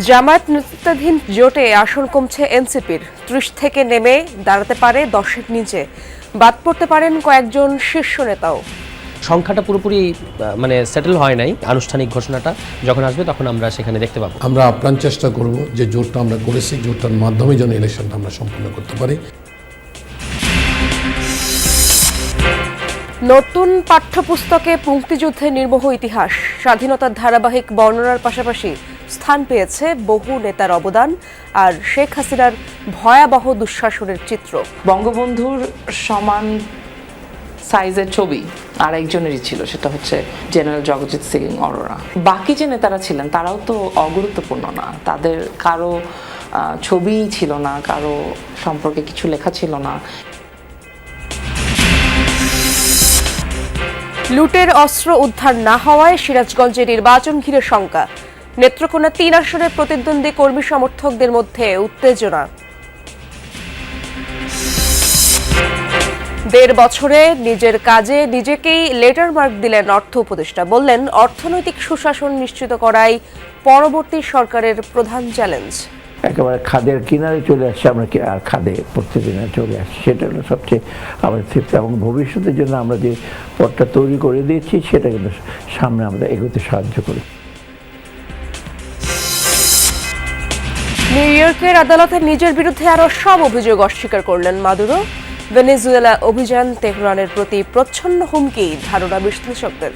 জামায়াত নেতৃত্বাধীন জোটে আসন কমছে এনসিপির। ৩০ থেকে নেমে দাঁড়াতে পারে ১০-এর নিচে। বাদ পড়তে পারেন কয়েকজন শীর্ষ নেতাও। সংখ্যাটা পুরোপুরি সেটেল হয় নাই। আনুষ্ঠানিক ঘোষণাটা যখন আসবে তখন আমরা সেখানে দেখতে পাবো। আমরা আপ্রাণ চেষ্টা করব যে জোটটা আমরা করেছি, জোটটার মাধ্যমে যেন ইলেকশনটা আমরা সম্পন্ন করতে পারি। নতুন পাঠ্যপুস্তকে মুক্তিযুদ্ধের নির্মোহ ইতিহাস, স্বাধীনতার ধারাবাহিক বর্ণনার পাশাপাশি স্থান পেয়েছে বহু নেতার অবদান আর শেখ হাসিনার ভয়াবহ দুঃশাসনের চিত্র। বঙ্গবন্ধুর সমান সাইজের ছবি আর একজনেরই ছিল, সেটা হচ্ছে জেনারেল জগজিৎ সিং অরোরা। বাকি যে নেতারা ছিলেন তারাও তো অগুরুত্বপূর্ণ না, তাদের কারো ছবিই ছিল না, কারো সম্পর্কে কিছু লেখা ছিল না। লুটের অস্ত্র উদ্ধার না হওয়ায় সিরাজগঞ্জে নির্বাচন ঘিরে শঙ্কা। নেত্রকোনা ৩ আসনের প্রতিদ্বন্দ্বী কর্মী সমর্থকদের মধ্যে উত্তেজনা। ১.৫ বছরে নিজের কাজে নিজেকেই লেটার মার্ক দিলেন অর্থ উপদেষ্টা। বললেন, অর্থনৈতিক সুশাসন নিশ্চিত করাই পরবর্তী সরকারের প্রধান চ্যালেঞ্জ। একেবারে খাদের কিনারে চলে আসছে, আমরা আর খাদে প্রত্যেকদিনে চলে আসছি, সেটা হলো সবচেয়ে আমাদের তৃপ্তি। এবং ভবিষ্যতের জন্য আমরা যে পথটা তৈরি করে দিয়েছি সেটা কিন্তু সামনে আমরা এগোতে সাহায্য করি। নিউ ইয়র্কের আদালতে নিজের বিরুদ্ধে আরও সব অভিযোগ অস্বীকার করলেন মাদুরো। ভেনেজুয়েলা অভিযান তেহরানের প্রতি প্রচ্ছন্ন হুমকি ধারণা বিশ্লেষকদের।